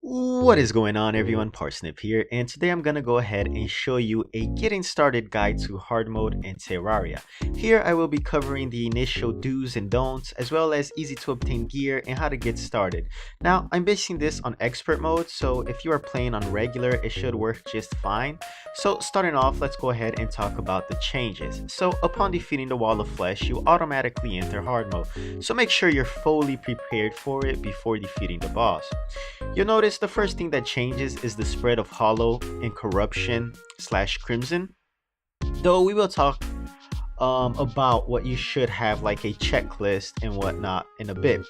What is going on everyone, Parsnip here, and today I'm gonna go ahead and show you a getting started guide to hard mode in Terraria. Here I will be covering the initial do's and don'ts, as well as easy to obtain gear and how to get started. Now I'm basing this on expert mode, so if you are playing on regular it should work just fine. So starting off, let's go ahead and talk about the changes. So upon defeating the wall of flesh, you automatically enter hard mode, so make sure you're fully prepared for it before defeating the boss. You'll notice the first thing that changes is the spread of hollow and corruption slash crimson, though we will talk about what you should have, like a checklist and whatnot, in a bit.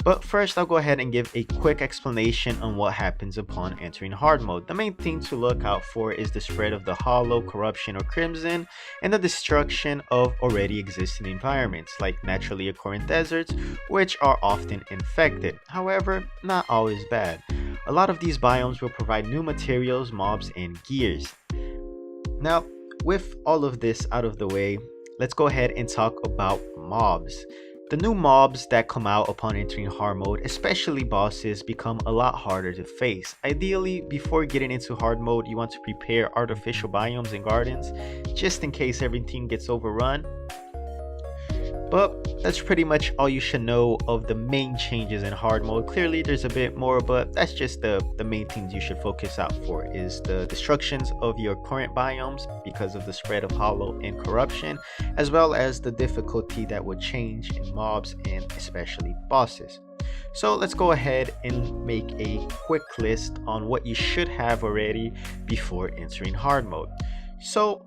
But first I'll go ahead and give a quick explanation on what happens upon entering hard mode. The main thing to look out for is the spread of the hollow, corruption, or crimson, and the destruction of already existing environments like naturally occurring deserts, which are often infected, however not always bad. A lot of these biomes will provide new materials, mobs, and gears. Now with all of this out of the way, let's go ahead and talk about mobs. The new mobs that come out upon entering hard mode, especially bosses, become a lot harder to face. Ideally, before getting into hard mode, you want to prepare artificial biomes and gardens, just in case everything gets overrun. But that's pretty much all you should know of the main changes in hard mode. Clearly there's a bit more, but that's just the main things you should focus out for, is the destructions of your current biomes because of the spread of hollow and corruption, as well as the difficulty that would change in mobs and especially bosses. So let's go ahead and make a quick list on what you should have already before entering hard mode. So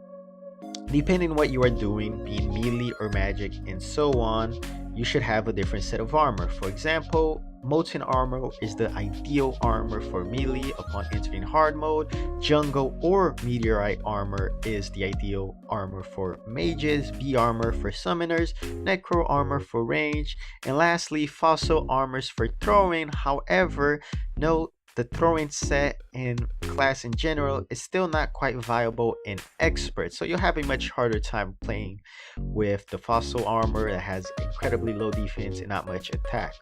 depending on what you are doing, being melee or magic and so on, you should have a different set of armor. For example, molten armor is the ideal armor for melee upon entering hard mode. Jungle or meteorite armor is the ideal armor for mages. B armor for summoners, necro armor for range, and lastly fossil armors for throwing. However, note the throwing set and class in general is still not quite viable in expert, so you'll have a much harder time playing with the fossil armor that has incredibly low defense and not much attack.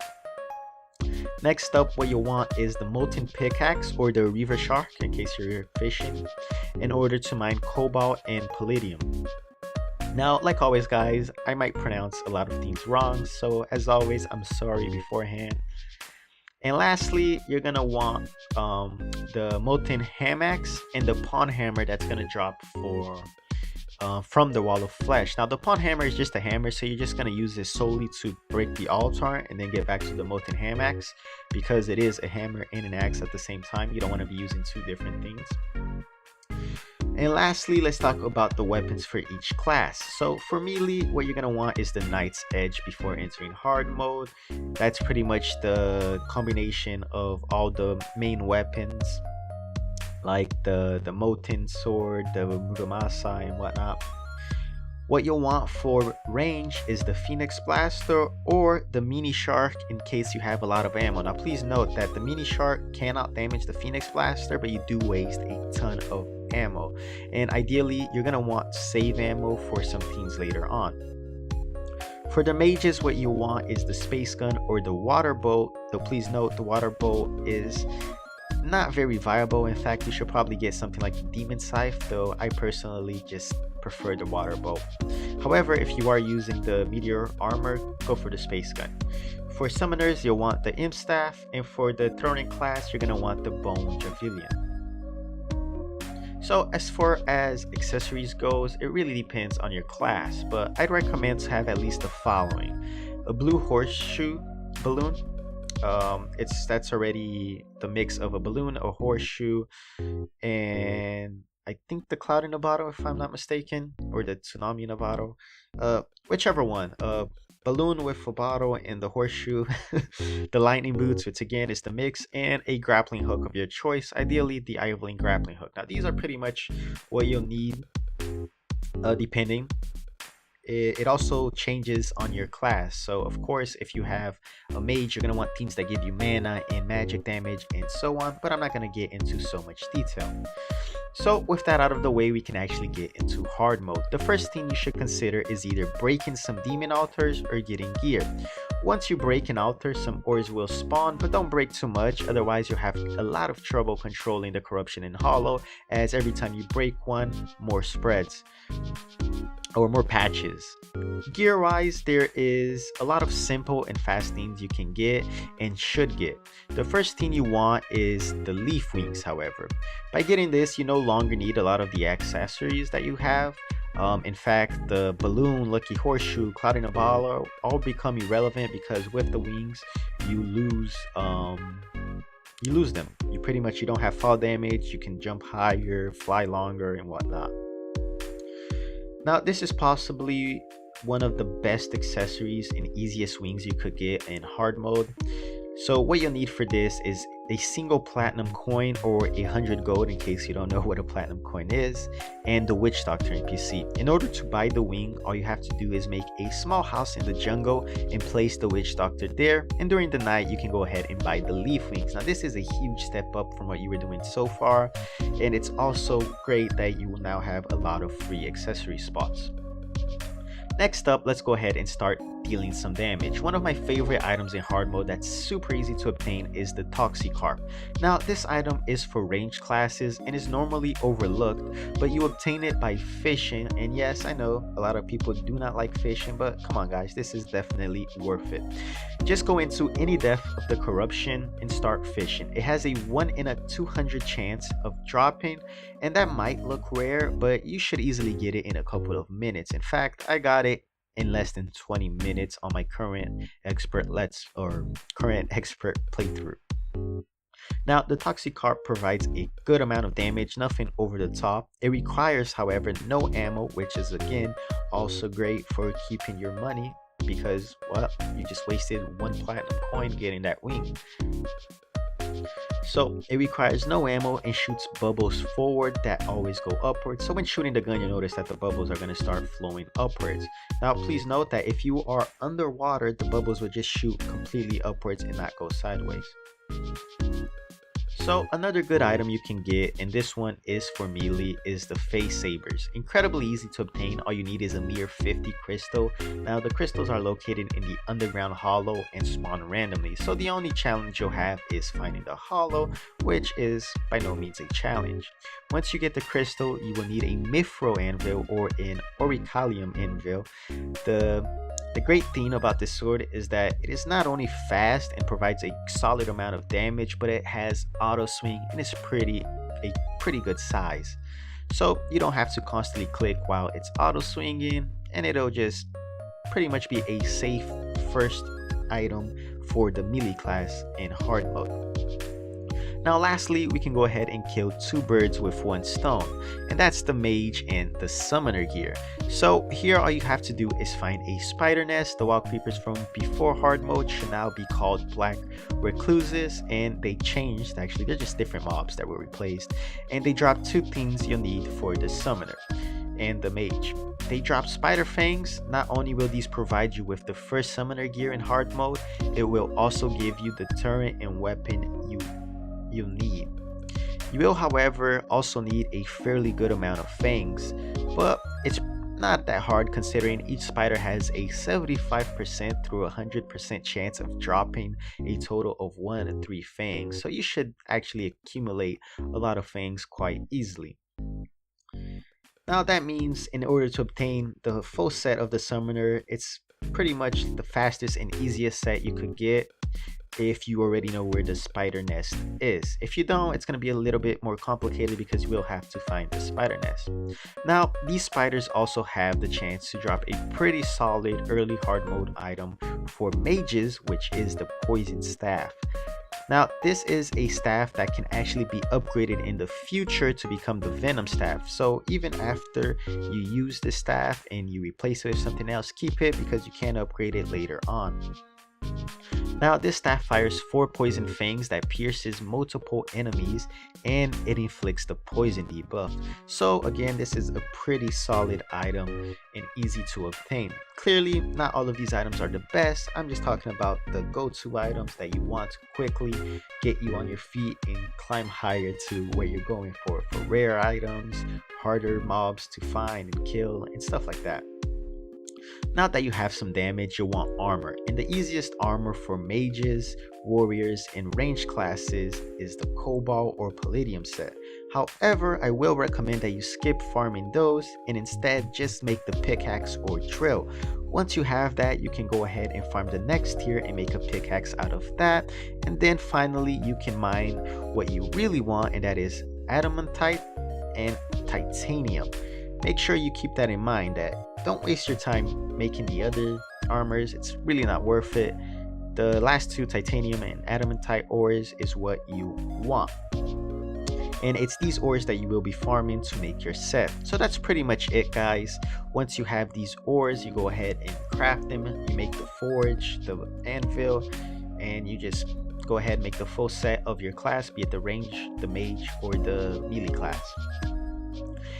Next up, what you'll want is the Molten Pickaxe or the River Shark, in case you're fishing, in order to mine cobalt and palladium. Now, like always guys, I might pronounce a lot of things wrong, so as always I'm sorry beforehand. And lastly, you're gonna want the Molten Hammocks and the Pawn Hammer that's gonna drop for from the Wall of Flesh. Now the Pawn Hammer is just a hammer, so you're just gonna use this solely to break the altar and then get back to the Molten Hammocks, because it is a hammer and an axe at the same time. You don't want to be using two different things. And lastly, let's talk about the weapons for each class. So for melee, what you're going to want is the Knight's Edge before entering hard mode. That's pretty much the combination of all the main weapons, like the Molten Sword, the Muramasa and whatnot. What you'll want for range is the Phoenix Blaster or the Mini Shark in case you have a lot of ammo. Now please note that the Mini Shark cannot damage the Phoenix Blaster, but you do waste a ton of ammo, and ideally you're gonna want save ammo for some things later on. For the mages, what you want is the Space Gun or the Water Bolt, though please note the Water Bolt is not very viable. In fact, you should probably get something like the Demon Scythe, though I personally just prefer the Water Bolt. However, if you are using the Meteor armor, go for the Space Gun. For summoners, you'll want the Imp Staff, and for the Throwing class, you're gonna want the Bone Javelin. So as far as accessories goes, it really depends on your class, but I'd recommend to have at least the following: a blue horseshoe balloon. That's already the mix of a balloon, a horseshoe, and I think the cloud in a bottle, if I'm not mistaken, or the tsunami in a bottle, whichever one. Balloon with a bottle and the horseshoe, the lightning boots, which again is the mix, and a grappling hook of your choice, ideally the Evelyn grappling hook. Now these are pretty much what you'll need depending. It also changes on your class. So of course, if you have a mage, you're going to want things that give you mana and magic damage and so on, but I'm not going to get into so much detail. So with that out of the way, we can actually get into hard mode. The first thing you should consider is either breaking some demon altars or getting gear. Once you break an altar, some ores will spawn, but don't break too much, otherwise you'll have a lot of trouble controlling the corruption in Hollow, as every time you break one, more spreads or more patches. Gear wise, there is a lot of simple and fast things you can get and should get. The first thing you want is the leaf wings. However, by getting this, you no longer need a lot of the accessories that you have. In fact, the balloon, lucky horseshoe, cloud in a ball all become irrelevant, because with the wings you lose them. You don't have fall damage, you can jump higher, fly longer, and whatnot. Now, this is possibly one of the best accessories and easiest wings you could get in hard mode. So what you'll need for this is a single platinum coin or 100 gold, in case you don't know what a platinum coin is, and the witch doctor NPC. In order to buy the wing, all you have to do is make a small house in the jungle and place the witch doctor there, and during the night you can go ahead and buy the leaf wings. Now this is a huge step up from what you were doing so far, and it's also great that you will now have a lot of free accessory spots. Next up, let's go ahead and start dealing some damage. One of my favorite items in hard mode that's super easy to obtain is the Carp. Now this item is for range classes and is normally overlooked, but you obtain it by fishing, and yes, I know a lot of people do not like fishing, but come on guys, this is definitely worth it. Just go into any depth of the corruption and start fishing. It has a 1 in a 200 chance of dropping, and that might look rare, but you should easily get it in a couple of minutes. In fact, I got it in less than 20 minutes on my current expert playthrough. Now the Carp provides a good amount of damage, nothing over the top. It requires, however, no ammo, which is again also great for keeping your money, because well, you just wasted 1 platinum coin getting that wing. So it requires no ammo and shoots bubbles forward that always go upwards. So when shooting the gun, you notice that the bubbles are going to start flowing upwards. Now please note that if you are underwater, the bubbles will just shoot completely upwards and not go sideways. So another good item you can get, and this one is for melee, is the face sabers. Incredibly easy to obtain. All you need is a mere 50 crystal. Now the crystals are located in the underground hollow and spawn randomly, so the only challenge you'll have is finding the hollow, which is by no means a challenge. Once you get the crystal, you will need a mithril anvil or an auricalium anvil. The great thing about this sword is that it is not only fast and provides a solid amount of damage, but it has auto swing and it's a pretty good size. So you don't have to constantly click while it's auto swinging, and it'll just pretty much be a safe first item for the melee class in hard mode. Now lastly, we can go ahead and kill 2 birds with 1 stone, and that's the mage and the summoner gear. So here all you have to do is find a spider nest. The wild creepers from before hard mode should now be called black recluses, and they changed. Actually, they're just different mobs that were replaced, and they drop 2 things you'll need for the summoner and the mage. They drop spider fangs. Not only will these provide you with the first summoner gear in hard mode, it will also give you the turret and weapon you'll need. You will, however, also need a fairly good amount of fangs, but it's not that hard considering each spider has a 75% through 100% chance of dropping a total of 1 to 3 fangs, so you should actually accumulate a lot of fangs quite easily. Now that means in order to obtain the full set of the summoner, it's pretty much the fastest and easiest set you could get if you already know where the spider nest is. If you don't, it's going to be a little bit more complicated because you will have to find the spider nest. Now these spiders also have the chance to drop a pretty solid early hard mode item for mages, which is the poison staff. Now this is a staff that can actually be upgraded in the future to become the venom staff, so even after you use the staff and you replace it with something else, keep it because you can upgrade it later on. Now this staff fires 4 poison fangs that pierces multiple enemies, and it inflicts the poison debuff. So again, this is a pretty solid item and easy to obtain. Clearly not all of these items are the best. I'm just talking about the go-to items that you want to quickly get you on your feet and climb higher to where you're going for rare items, harder mobs to find and kill, and stuff like that. Now that you have some damage, you'll want armor. And the easiest armor for mages, warriors, and ranged classes is the cobalt or palladium set. However, I will recommend that you skip farming those and instead just make the pickaxe or drill. Once you have that, you can go ahead and farm the next tier and make a pickaxe out of that. And then finally, you can mine what you really want, and that is adamantite and titanium. Make sure you keep that in mind, that don't waste your time making the other armors. It's really not worth it. The last two, titanium and adamantite ores, is what you want. And it's these ores that you will be farming to make your set. So that's pretty much it, guys. Once you have these ores, you go ahead and craft them. You make the forge, the anvil, and you just go ahead and make the full set of your class, be it the range, the mage, or the melee class.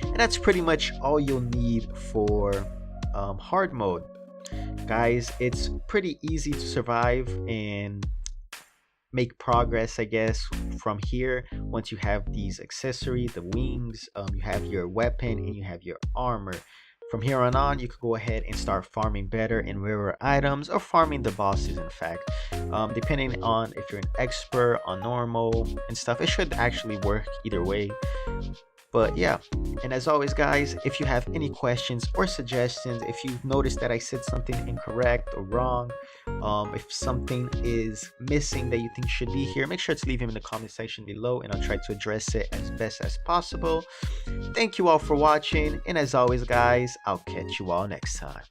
And that's pretty much all you'll need for hard mode. Guys, it's pretty easy to survive and make progress, I guess, from here. Once you have these accessories, the wings, you have your weapon, and you have your armor. From here on, you can go ahead and start farming better and rarer items, or farming the bosses, in fact. Depending on if you're an expert on normal and stuff, it should actually work either way. But yeah, and as always, guys, if you have any questions or suggestions, if you've noticed that I said something incorrect or wrong, if something is missing that you think should be here, make sure to leave them in the comment section below, and I'll try to address it as best as possible. Thank you all for watching, and as always, guys, I'll catch you all next time.